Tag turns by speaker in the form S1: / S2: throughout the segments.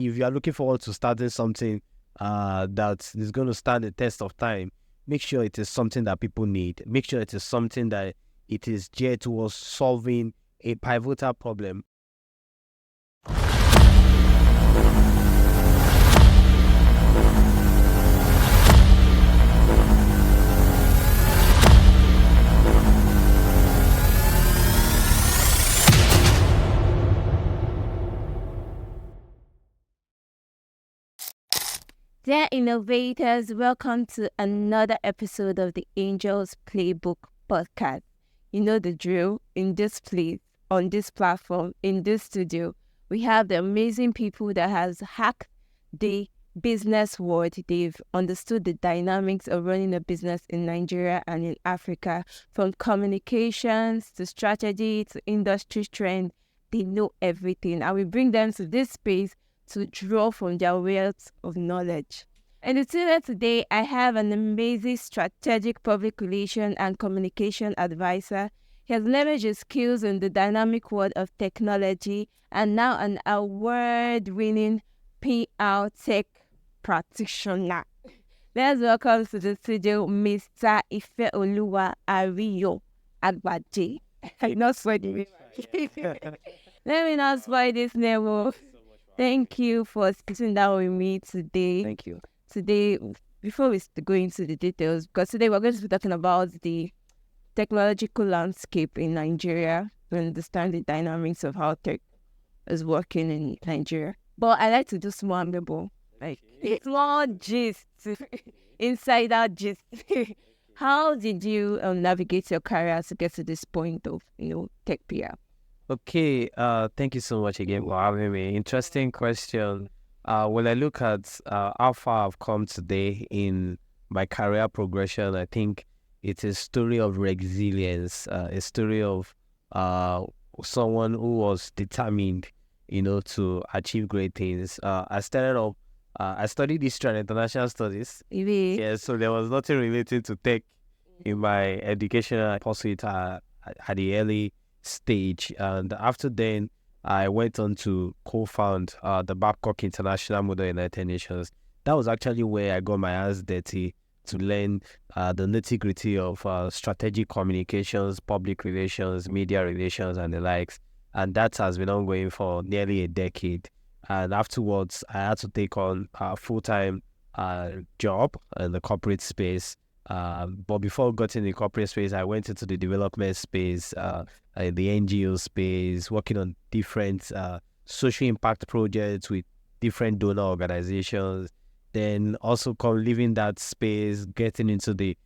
S1: If you are looking forward to starting something that is going to stand the test of time, make sure it is something that people need. Make sure it is something that it is geared towards solving a pivotal problem.
S2: Dear innovators, welcome to another episode of the Angels Playbook podcast. You know the drill. In this place, on this platform, in this studio, we have the amazing people that has hacked the business world. They've understood the dynamics of running a business in Nigeria and in Africa, from communications to strategy to industry trend. They know everything, and we bring them to this space to draw from their wealth of knowledge. And the studio today, I have an amazing strategic public relation and communication advisor. He has leveraged his skills in the dynamic world of technology and now an award-winning PR tech practitioner. Let's welcome to the studio Mr. Ifeoluwa Ariyo-Agbaje. I not spoil the name. Let me not spoil this name. Thank you for sitting down with me today.
S1: Thank you.
S2: Today, before we go into the details, because today we're going to be talking about the technological landscape in Nigeria to understand the dynamics of how tech is working in Nigeria. But I like to do small amable, it's more gist, insider gist. How did you navigate your career to get to this point of, tech PR?
S1: Okay, thank you so much again for having me. Interesting question. When I look at how far I've come today in my career progression, I think it's a story of resilience, a story of someone who was determined, to achieve great things. I studied history and international studies. Yeah, so there was nothing related to tech in my educational pursuit at the early stage, and after then I went on to co-found the Babcock International Model United Nations. That was actually where I got my hands dirty to learn the nitty-gritty of strategic communications, public relations, media relations, and the likes. And that has been ongoing for nearly a decade. And afterwards, I had to take on a full-time job in the corporate space. But before I got in the corporate space, I went into the development space, in the NGO space, working on different social impact projects with different donor organizations. Then also leaving that space, getting into the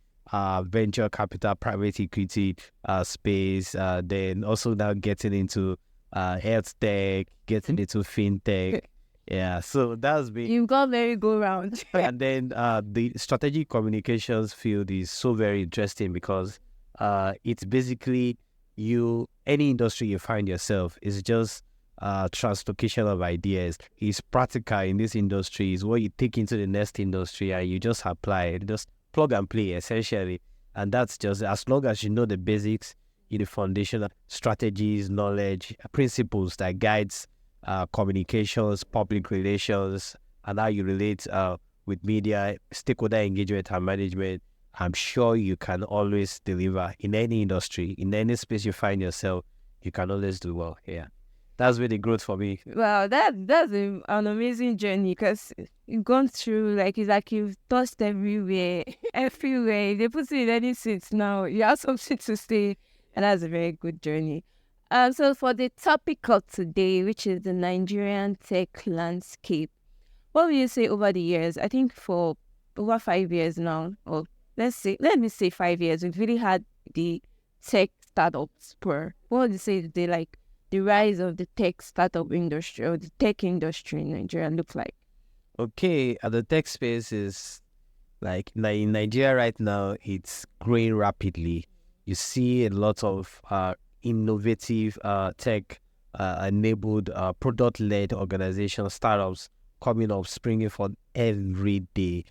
S1: venture capital, private equity space. Then also now getting into Healthtech, getting into Fintech. Yeah, so that's been...
S2: You've got very go round.
S1: And then the strategic communications field is so very interesting because it's basically any industry you find yourself is just translocation of ideas. It's practical in this industry. Is what you take into the next industry and you just apply it, just plug and play essentially. And that's just as long as you know the basics, the foundation, strategies, knowledge, principles that guides communications, public relations, and how you relate with media, stakeholder engagement and management. I'm sure you can always deliver in any industry, in any space you find yourself. You can always do well. Yeah, that's really growth for me.
S2: Wow, that's an amazing journey because you've gone through it's like you've touched everywhere, everywhere. They put you in any seats now. You have something to say, and that's a very good journey. So for the topic of today, which is the Nigerian tech landscape, what will you say over the years? I think for over 5 years now, or let me say 5 years, we've really had the tech startup spur. What would you say the rise of the tech startup industry or the tech industry in Nigeria look like?
S1: Okay, the tech space is in Nigeria right now, it's growing rapidly. You see a lot of innovative tech-enabled product-led organizations, startups coming up, springing forth every day.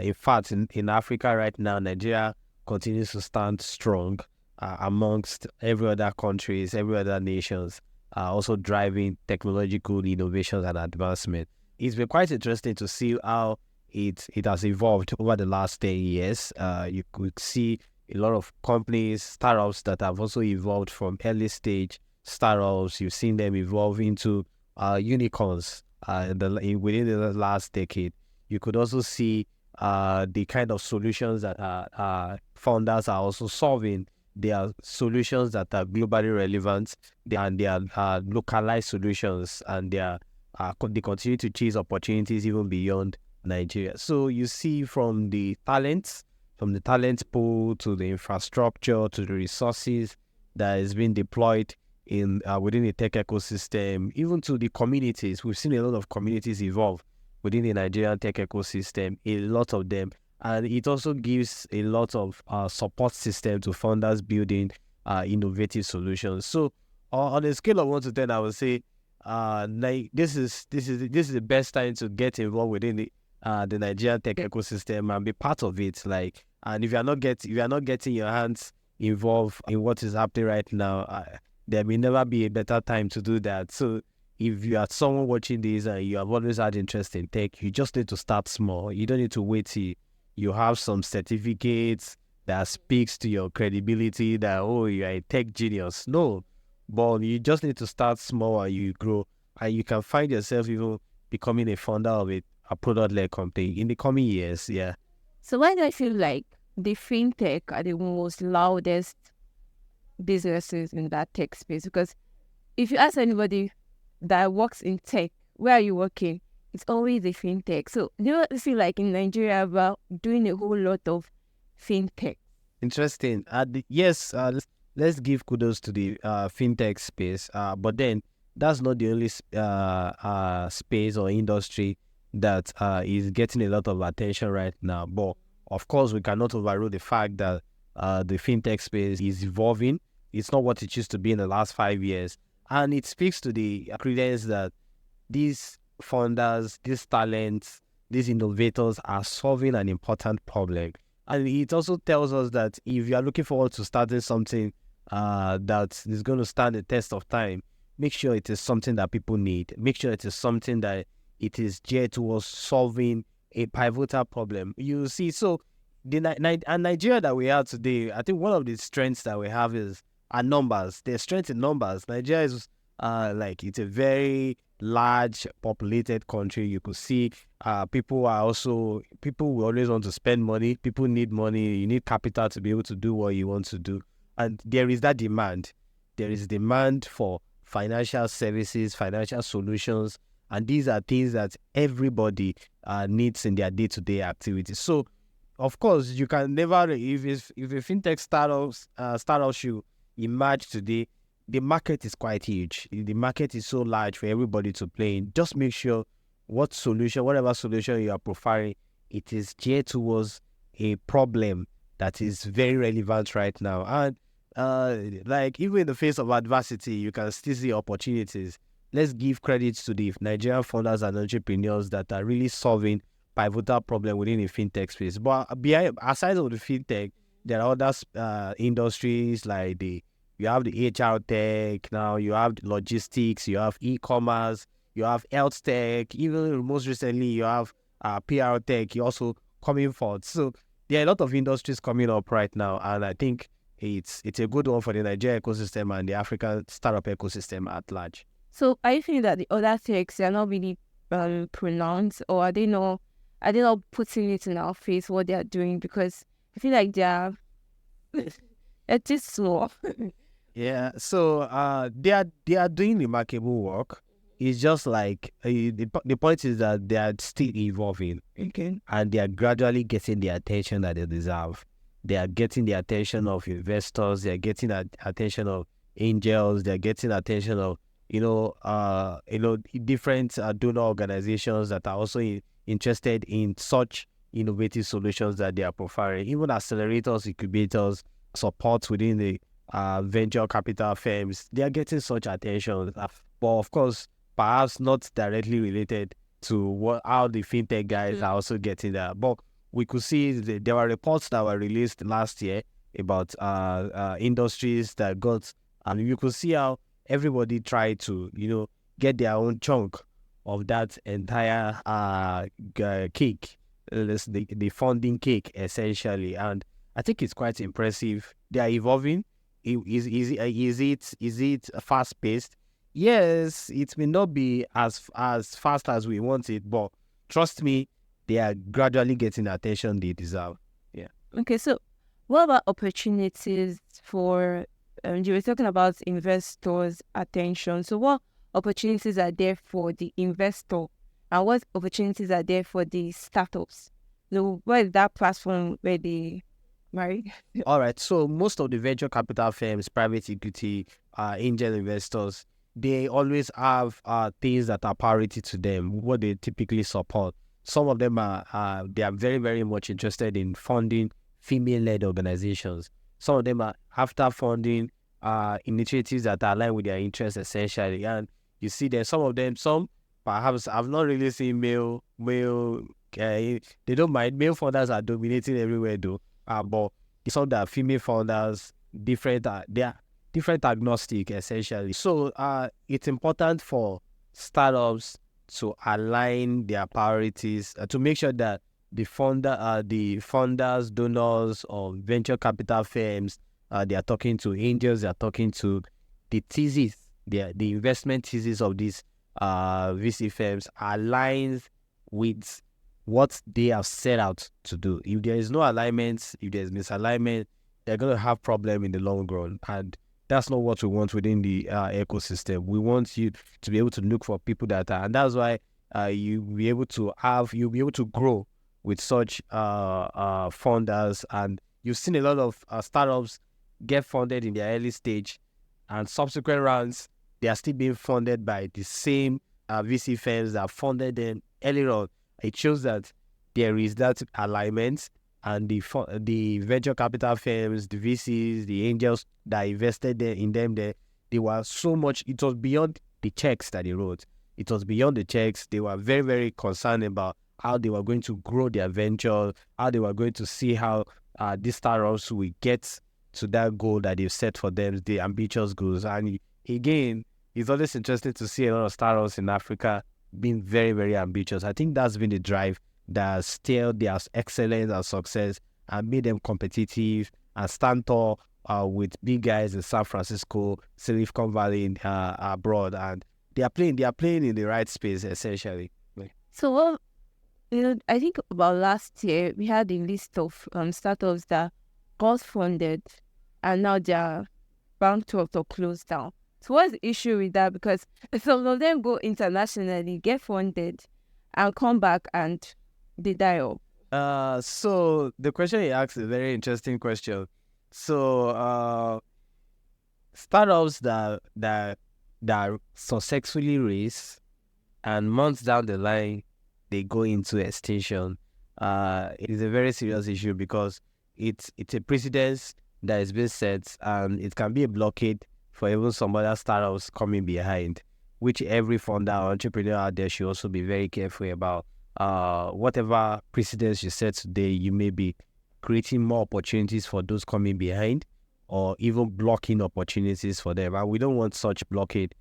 S1: In fact, in Africa right now, Nigeria continues to stand strong amongst every other countries, every other nations, also driving technological innovations and advancement. it's been quite interesting to see how it has evolved over the last 10 years. You could see a lot of companies, startups that have also evolved from early stage startups. You've seen them evolve into unicorns within the last decade. You could also see the kind of solutions that founders are also solving. They are solutions that are globally relevant, and they are localized solutions, and they continue to chase opportunities even beyond Nigeria. So you see from the talent pool to the infrastructure to the resources that is being deployed in within the tech ecosystem, even to the communities. We've seen a lot of communities evolve within the Nigerian tech ecosystem, a lot of them. And it also gives a lot of support system to founders building innovative solutions. So on a scale of 1 to 10, I would say this is the best time to get involved within the Nigerian tech ecosystem and be part of it. And if you are not getting your hands involved in what is happening right now, there may never be a better time to do that. So if you are someone watching this and you have always had interest in tech, you just need to start small. You don't need to wait till you have some certificates that speaks to your credibility that, oh, you are a tech genius. No, but you just need to start small and you grow. And you can find yourself even becoming a founder of a product-led company in the coming years, yeah.
S2: So why do I feel like the fintech are the most loudest businesses in that tech space? Because if you ask anybody that works in tech, where are you working? It's always a fintech. So do you feel like in Nigeria we're doing a whole lot of fintech?
S1: Interesting. Yes, let's give kudos to the fintech space. But then that's not the only space or industry that is getting a lot of attention right now. But of course, we cannot overrule the fact that the fintech space is evolving. It's not what it used to be in the last 5 years. And it speaks to the credence that these founders, these talents, these innovators are solving an important problem. And it also tells us that if you are looking forward to starting something that is going to stand the test of time, make sure it is something that people need. Make sure it is something that it is geared towards solving a pivotal problem. You see, so Nigeria that we have today, I think one of the strengths that we have is our numbers. There's strength in numbers. Nigeria is it's a very large populated country. You could see people will always want to spend money. People need money. You need capital to be able to do what you want to do. And there is that demand. There is demand for financial services, financial solutions, and these are things that everybody needs in their day-to-day activities. So, of course, you can never, if a fintech startup should emerge today, the market is quite huge. The market is so large for everybody to play in. Just make sure whatever solution you are profiling, it is geared towards a problem that is very relevant right now. And even in the face of adversity, you can still see opportunities. Let's give credit to the Nigerian founders and entrepreneurs that are really solving pivotal problem within the fintech space. But aside of the fintech, there are other industries like you have the HR tech, now you have logistics, you have e-commerce, you have Healthtech, even most recently you have PR tech, you're also coming forth. So there are a lot of industries coming up right now, and I think it's a good one for the Nigeria ecosystem and the African startup ecosystem at large.
S2: So are you feeling that the other techs are not really pronounced, or are they not putting it in our face what they are doing? Because I feel like they're just slow.
S1: Yeah, so they are doing remarkable work. It's just like the point is that they are still evolving,
S2: Okay,
S1: and they are gradually getting the attention that they deserve. They are getting the attention of investors. They are getting the attention of angels. They are getting attention of different donor organizations that are also interested in such innovative solutions that they are profiling. Even accelerators, incubators, support within the venture capital firms, they are getting such attention. But of course, perhaps not directly related to how the fintech guys are also getting that. But we could see there were reports that were released last year about industries that got, and you could see how everybody tried to, get their own chunk of that entire cake, the funding cake essentially. And I think it's quite impressive. They are evolving. Is it fast paced? Yes, it may not be as fast as we want it, but trust me, they are gradually getting the attention they deserve. Yeah.
S2: Okay, so what about opportunities for, you were talking about investors' attention. So what opportunities are there for the investor, and what opportunities are there for the startups? So what is that platform where they marry?
S1: All right. So most of the venture capital firms, private equity, angel investors, they always have things that are priority to them, what they typically support. Some of them they are very, very much interested in funding female-led organizations. Some of them are after funding initiatives that are aligned with their interests essentially. And you see that some perhaps I've not really seen male. They don't mind. Male founders are dominating everywhere though. But some that are female founders, they are different agnostic essentially. So it's important for startups to align their priorities to make sure that the funders, donors, or venture capital firms, they are talking to angels, they are talking to the thesis, the investment thesis of these VC firms aligns with what they have set out to do. If there is no alignment, if there is misalignment, they're going to have problem in the long run, and that's not what we want within the ecosystem. We want you to be able to look for people that are, and that's why you'll be able to grow with such funders. And you've seen a lot of startups get funded in their early stage, and subsequent rounds they are still being funded by the same VC firms that funded them earlier on. It shows that there is that alignment, and the venture capital firms, the VCs, the angels that invested in them, they were so much. It was beyond the checks that they wrote. It was beyond the checks. They were very, very concerned about how they were going to grow their venture, how they were going to see how these startups will get to that goal that they've set for them, the ambitious goals. And again, it's always interesting to see a lot of startups in Africa being very, very ambitious. I think that's been the drive that steered their excellence and success and made them competitive and stand tall with big guys in San Francisco, Silicon Valley, abroad, and they are playing in the right space essentially.
S2: So I think about last year we had a list of startups that got funded and now they are bankrupt or closed down. So what's the issue with that? Because some of them go internationally, get funded, and come back and they die off.
S1: So the question he asked is a very interesting question. So startups that successfully raise and months down the line they go into extinction, it is a very serious issue because it's a precedence that has been set, and it can be a blockade for even some other startups coming behind, which every founder or entrepreneur out there should also be very careful about. Whatever precedence you set today, you may be creating more opportunities for those coming behind, or even blocking opportunities for them. And we don't want such blockade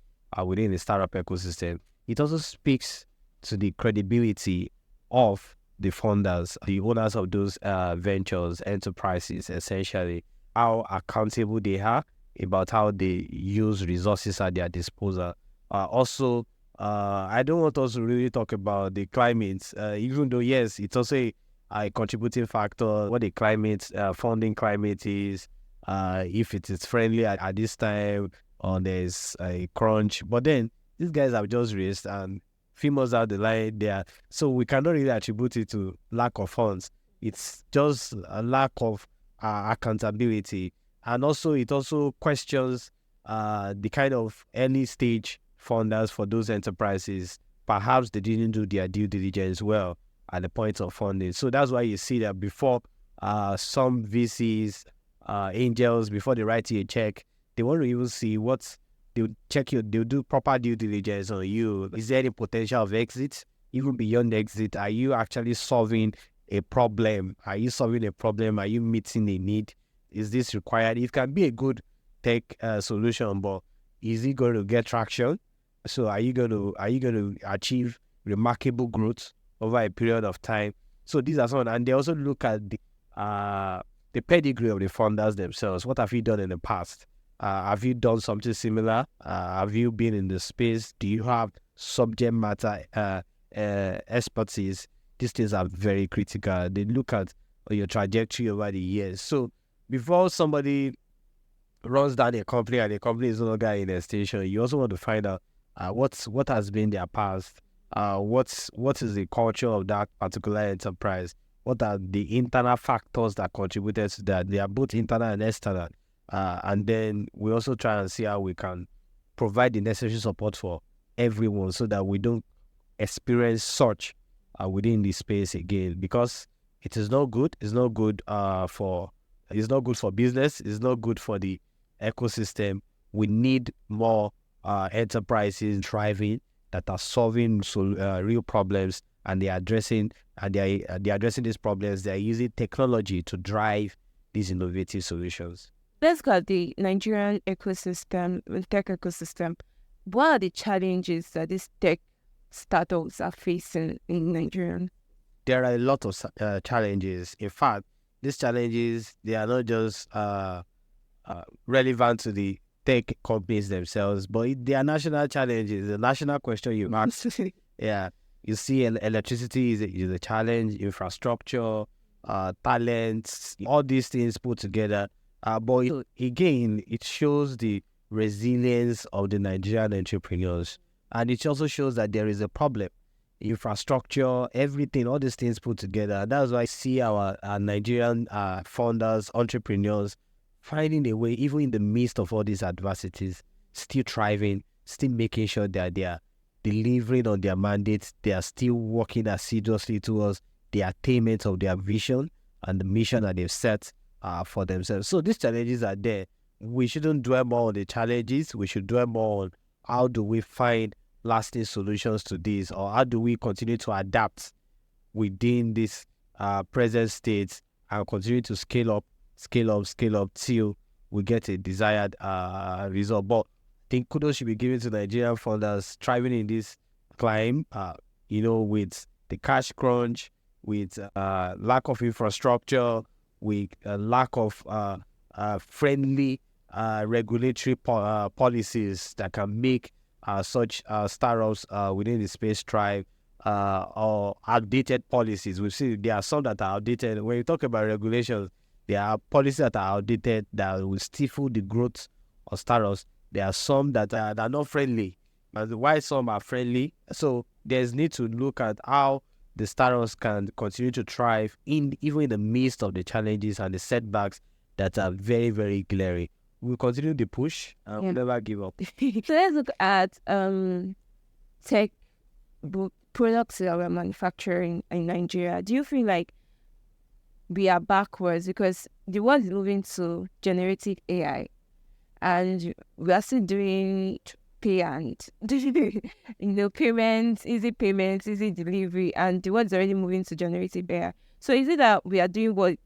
S1: within the startup ecosystem. It also speaks to the credibility of the funders, the owners of those ventures, enterprises, essentially, how accountable they are about how they use resources at their disposal. Also, I don't want us to really talk about the climate, even though, yes, it's also a contributing factor, what the climate, funding climate is, if it is friendly at this time, or there's a crunch. But then, these guys have just raised, and few months out the line, so we cannot really attribute it to lack of funds. It's just a lack of accountability. And also, it also questions the kind of early stage funders for those enterprises. Perhaps they didn't do their due diligence well at the point of funding. So that's why you see that before some VCs, angels, before they write you a check, they want to even see they'll do proper due diligence on you. Is there any potential of exit? Even beyond exit, are you actually solving a problem? Are you solving a problem? Are you meeting a need? Is this required? It can be a good tech solution, but is it going to get traction? So are you going to achieve remarkable growth over a period of time? So these are some, and they also look at the pedigree of the founders themselves. What have you done in the past? Have you done something similar? Have you been in the space? Do you have subject matter expertise? These things are very critical. They look at your trajectory over the years. So before somebody runs down a company and the company is no longer in a station, you also want to find out what has been their past, what is the culture of that particular enterprise, what are the internal factors that contributed to that. They are both internal and external, and then we also try and see how we can provide the necessary support for everyone so that we don't experience such within the space again, because it is not good. It's not good for business. It's not good for the ecosystem. We need more enterprises thriving that are solving real problems, and they're addressing these problems. They're using technology to drive these innovative solutions.
S2: Let's go at the Nigerian ecosystem, tech ecosystem. What are the challenges that these tech startups are facing in Nigeria?
S1: There are a lot of challenges. In fact, these challenges, they are not just relevant to the tech companies themselves, but they are national challenges. The national question you asked. Yeah, you see, electricity is a challenge, infrastructure, talents, all these things put together. But again, it shows the resilience of the Nigerian entrepreneurs, and it also shows that there is a problem. Infrastructure, everything, all these things put together. That's why I see our Nigerian founders, entrepreneurs, finding a way, even in the midst of all these adversities, still thriving, still making sure that they are delivering on their mandates. They are still working assiduously towards the attainment of their vision and the mission that they've set for themselves. So these challenges are there. We shouldn't dwell more on the challenges. We should dwell more on how do we find lasting solutions to this, or how do we continue to adapt within this present state and continue to scale up till we get a desired result. But I think kudos should be given to Nigerian founders thriving in this climb, with the cash crunch, with lack of infrastructure, with lack of friendly regulatory policies that can make such startups within the space thrive, or outdated policies. We've seen there are some that are outdated. When you talk about regulations, there are policies that are outdated that will stifle the growth of startups. There are some that are not friendly, and why some are friendly. So there's need to look at how the startups can continue to thrive even in the midst of the challenges and the setbacks that are very, very glaring. We'll continue the push and we'll never give up.
S2: So let's look at tech products that we're manufacturing in Nigeria. Do you feel like we are backwards because the world is moving to generative AI and we are still doing pay and payments, easy delivery, and the world is already moving to generative AI. So is it that we are doing what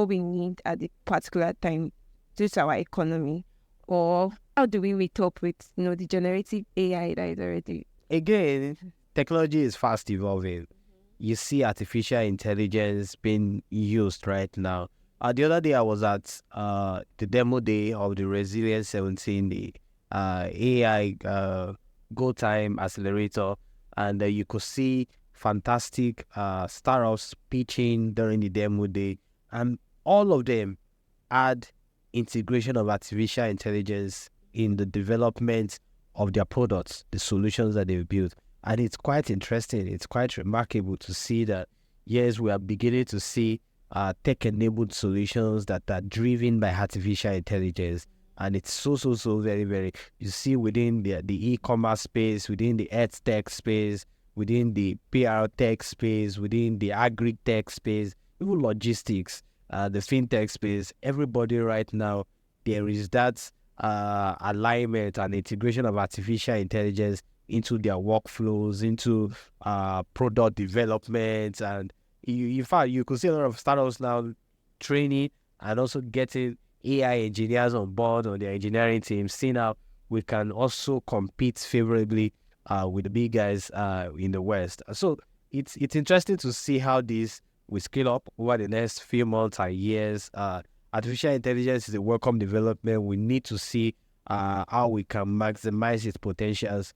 S2: we need at the particular time due to our economy, or how do we meet up with the generative AI that is already?
S1: Again, technology is fast evolving. You see artificial intelligence being used right now. The other day I was at the demo day of the Resilience 17, the AI Go Time Accelerator, and you could see fantastic startups pitching during the demo day, and all of them had integration of artificial intelligence in the development of their products, the solutions that they've built. And it's quite interesting. It's quite remarkable to see that, yes, we are beginning to see tech-enabled solutions that are driven by artificial intelligence. And it's so very, very, you see within the e-commerce space, within the Edtech space, within the PR tech space, within the agri-tech space, even logistics, the Fintech space, everybody right now, there is that alignment and integration of artificial intelligence into their workflows, into product development. And in fact, you could see a lot of startups now training and also getting AI engineers on board on their engineering team, seeing how we can also compete favorably with the big guys in the West. So it's interesting to see how this will scale up over the next few months or years. Artificial intelligence is a welcome development. We need to see how we can maximize its potentials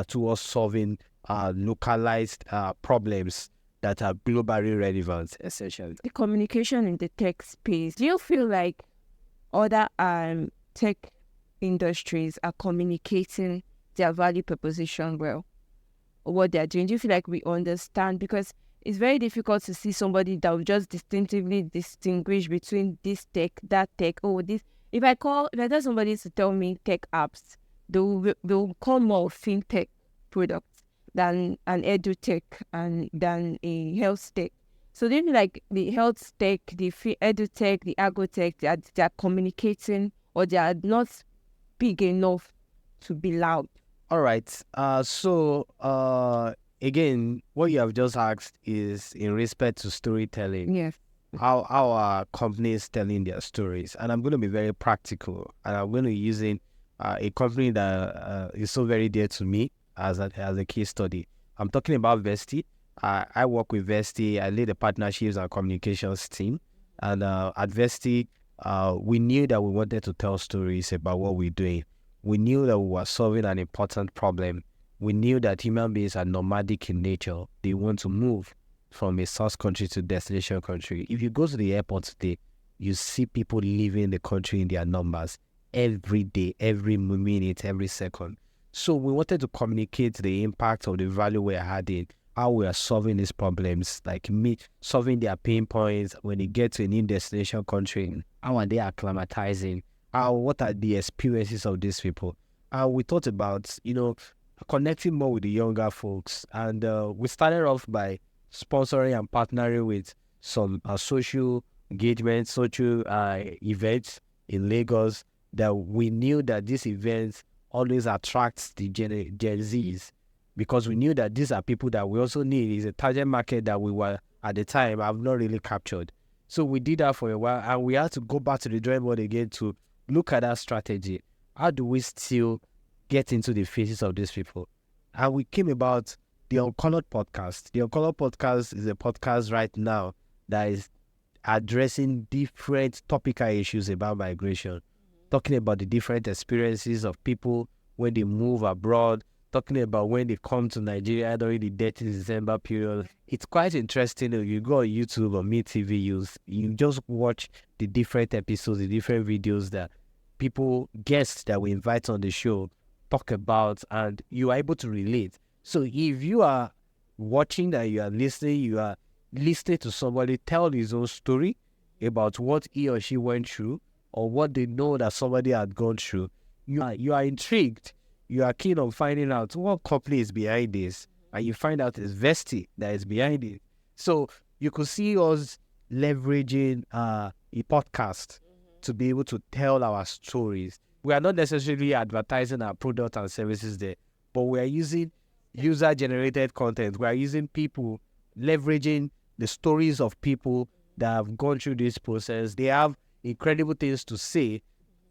S1: towards solving localized problems that are globally relevant, essentially.
S2: The communication in the tech space, do you feel like other tech industries are communicating their value proposition well, or what they're doing? Do you feel like we understand? Because it's very difficult to see somebody that will just distinctively distinguish between this tech, that tech. Oh, this. If I tell somebody to tell me tech apps, they'll call more Fintech products than an Edtech and than a Healthtech. So they feel like the Healthtech, the Edtech, the Agrotech, they are communicating, or they are not big enough to be loud.
S1: All right. So again, what you have just asked is in respect to storytelling.
S2: Yes.
S1: How are companies telling their stories? And I'm going to be very practical, and I'm going to be using a company that is so very dear to me as a case study. I'm talking about Vesti. I work with Vesti. I lead the partnerships and communications team. And at Vesti, we knew that we wanted to tell stories about what we're doing. We knew that we were solving an important problem. We knew that human beings are nomadic in nature. They want to move from a source country to destination country. If you go to the airport today, you see people leaving the country in their numbers every day, every minute, every second. So we wanted to communicate the impact of the value we're adding, how we are solving these problems, like solving their pain points when they get to a new destination country. How are they acclimatizing? What are the experiences of these people? We thought about, connecting more with the younger folks. And we started off by sponsoring and partnering with some social engagement, social events in Lagos, that we knew that these events always attracts the Gen Zs, because we knew that these are people that we also need. Is a target market that we were at the time have not really captured. So we did that for a while, and we had to go back to the drawing board again to look at that strategy. How do we still get into the faces of these people? And we came about the Uncolored podcast. The Uncolored podcast is a podcast right now that is addressing different topical issues about migration, talking about the different experiences of people when they move abroad, talking about when they come to Nigeria during the dirty December period. It's quite interesting. You go on YouTube or MeTV, you just watch the different episodes, the different videos that guests that we invite on the show talk about, and you are able to relate. So if you are watching that, you are listening to somebody tell his own story about what he or she went through, or what they know that somebody had gone through, you are intrigued. You are keen on finding out what company is behind this, and you find out it's Vesti that is behind it. So you could see us leveraging a podcast to be able to tell our stories. We are not necessarily advertising our product and services there, but we are using user-generated content. We are using people, leveraging the stories of people that have gone through this process. They have incredible things to say,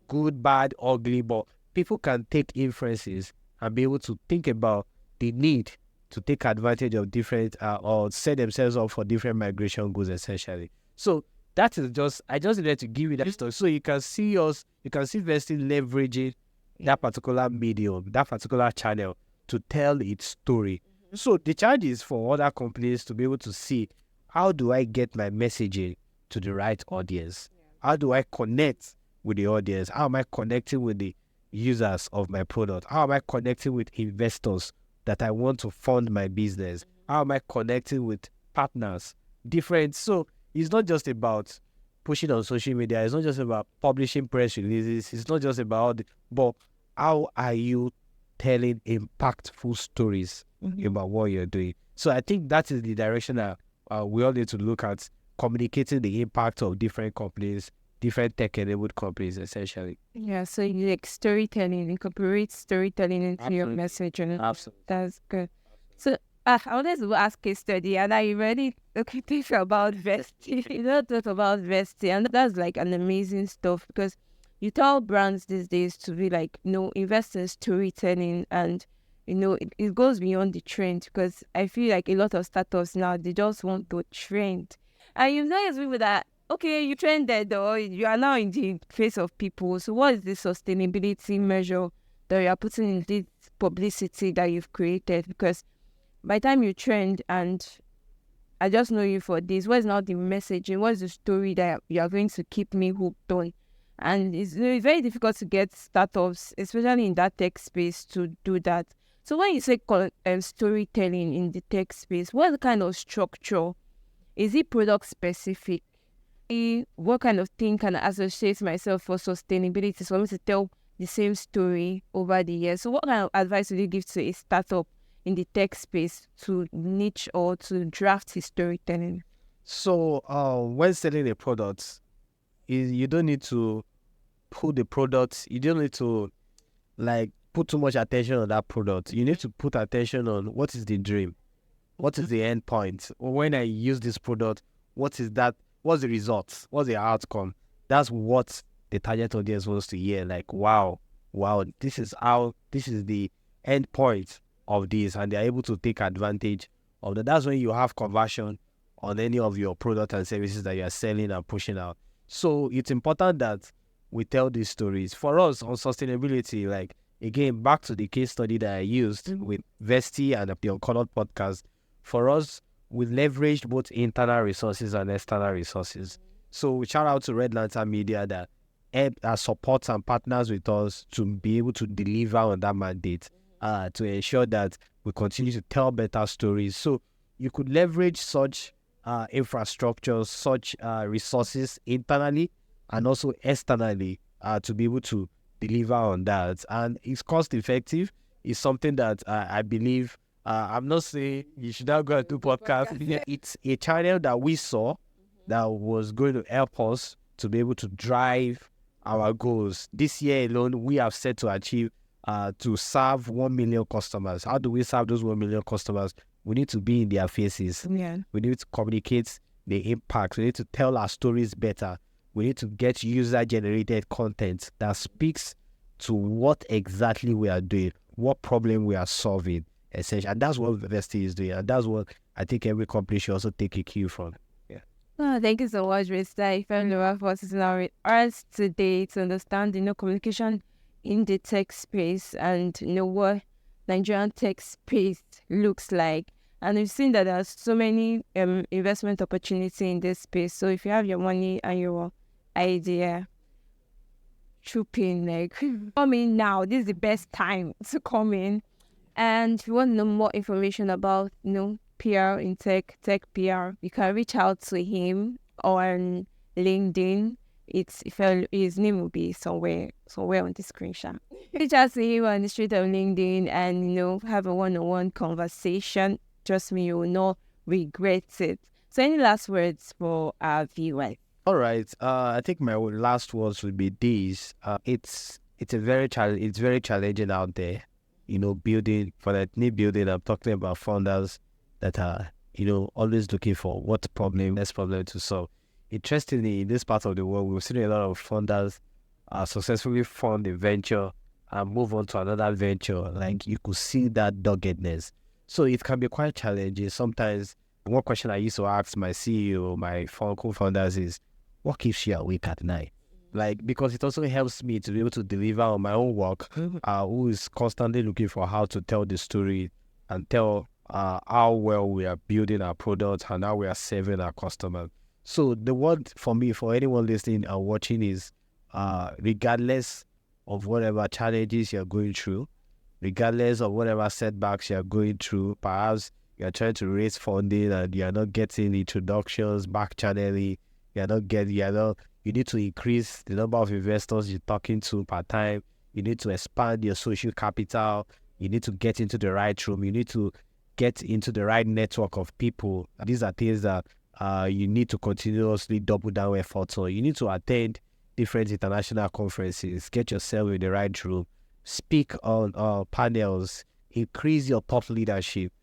S1: good, bad, ugly, but people can take inferences and be able to think about the need to take advantage of different or set themselves up for different migration goals, essentially. So that is I just needed to give you that story. So you can see Vesti leveraging that particular medium, that particular channel to tell its story. So the challenge is for other companies to be able to see, how do I get my messaging to the right audience? How do I connect with the audience? How am I connecting with the users of my product? How am I connecting with investors that I want to fund my business? How am I connecting with partners? So it's not just about pushing on social media. It's not just about publishing press releases. It's not just about but how are you telling impactful stories about what you're doing? So I think that is the direction that we all need to look at, communicating the impact of different companies, different tech-enabled companies, essentially.
S2: Yeah, so you like storytelling, incorporate storytelling into your message.
S1: Absolutely.
S2: That's good. So I wanted to ask a study, and I really think about Vesti. You don't talk about Vesti, and that's like an amazing stuff, because you tell brands these days to be like, invest in storytelling, and it goes beyond the trend, because I feel like a lot of startups now, they just want to trend. And you know, it's people that, okay, you trended or you are now in the face of people. So what is the sustainability measure that you are putting in this publicity that you've created? Because by the time you trend and I just know you for this, what is now the messaging? What is the story that you are going to keep me hooked on? And it's very difficult to get startups, especially in that tech space, to do that. So when you say storytelling in the tech space, what kind of structure? Is it product specific? What kind of thing can I associate myself for sustainability, so for me to tell the same story over the years? So what kind of advice would you give to a startup in the tech space to niche or to draft his storytelling?
S1: So when selling a product, you don't need to put the product, you don't need to like put too much attention on that product. You need to put attention on what is the dream, what is the end point. When I use this product, what is that? What's the results? What's the outcome? That's what the target audience wants to hear. Like, wow, this is the end point of this, and they're able to take advantage of that. That's when you have conversion on any of your product and services that you're selling and pushing out. So it's important that we tell these stories. For us on sustainability, like again, back to the case study that I used with Vesti and the Uncolored podcast, for us, we leveraged both internal resources and external resources. So shout out to Red Lantern Media that supports and partners with us to be able to deliver on that mandate, to ensure that we continue to tell better stories. So you could leverage such infrastructures, such resources internally and also externally to be able to deliver on that. And it's cost effective. It's something that I believe, I'm not saying you should not go and do podcast. It's a channel that we saw that was going to help us to be able to drive our goals. This year alone, we have set to achieve to serve 1 million customers. How do we serve those 1 million customers? We need to be in their faces.
S2: Yeah.
S1: We need to communicate the impact. We need to tell our stories better. We need to get user-generated content that speaks to what exactly we are doing, what problem we are solving, essentially. And that's what Vesti is doing. And that's what I think every company should also take a cue from. Yeah.
S2: Oh, thank you so much, Mr. Ifeoluwa, for sitting down with us today to understand, communication in the tech space and, what Nigerian tech space looks like. And we've seen that there's so many investment opportunity in this space. So if you have your money and your idea, troop in, come in now. This is the best time to come in. And if you want to know more information about, PR in tech PR, you can reach out to him on LinkedIn. His name will be somewhere on the screenshot. Reach out to him on the street of LinkedIn and, have a one-on-one conversation. Trust me, you will not regret it. So any last words for our viewers?
S1: All right. I think my last words would be these. It's very challenging out there. Building for that new building. I'm talking about founders that are always looking for next problem to solve. Interestingly, in this part of the world, we've seen a lot of founders successfully fund a venture and move on to another venture. Like you could see that doggedness. So it can be quite challenging. Sometimes one question I used to ask my CEO, my co-founders is, what keeps you awake at night? Like, because it also helps me to be able to deliver on my own work, who is constantly looking for how to tell the story and tell how well we are building our product and how we are serving our customers. So the word for me, for anyone listening and watching is, regardless of whatever challenges you're going through, regardless of whatever setbacks you're going through, perhaps you're trying to raise funding and you're not getting introductions, back channeling, you need to increase the number of investors you're talking to per time. You need to expand your social capital. You need to get into the right room. You need to get into the right network of people. These are things that you need to continuously double down efforts on. You need to attend different international conferences, get yourself in the right room, speak on panels, increase your thought leadership.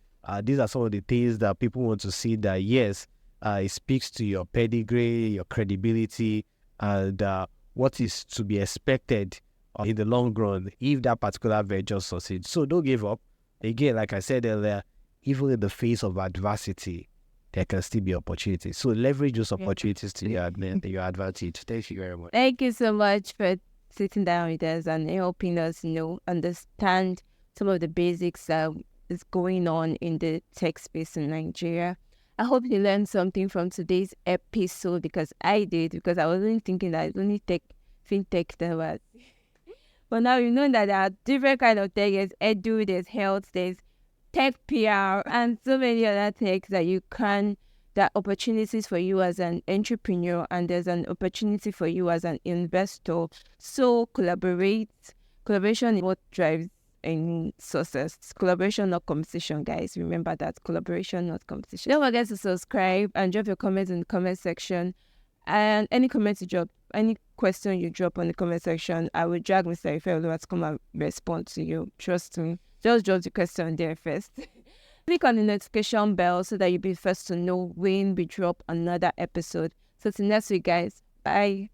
S1: These are some of the things that people want to see that, yes, it speaks to your pedigree, your credibility, and what is to be expected in the long run if that particular venture succeeds. So don't give up. again, like I said earlier, even in the face of adversity, there can still be opportunities. So leverage those opportunities to your advantage. Thank you very much.
S2: Thank you so much for sitting down with us and helping us, understand some of the basics that is going on in the tech space in Nigeria. I hope you learned something from today's episode, because I did, because I wasn't thinking that it's only fintech that was. But now you know that there are different kind of tech. There's edu, there's health, there's tech PR, and so many other techs that opportunities for you as an entrepreneur, and there's an opportunity for you as an investor. So collaboration is what drives any success. Collaboration, not competition, guys. Remember that. Collaboration, not competition. Don't forget to subscribe and drop your comments in the comment section. And any comments you drop, any question you drop on the comment section, I will drag Mr. Ifeoluwa to come and respond to you. Trust me. Just drop the question there first. Click on the notification bell so that you'll be first to know when we drop another episode. So till next week, guys. Bye.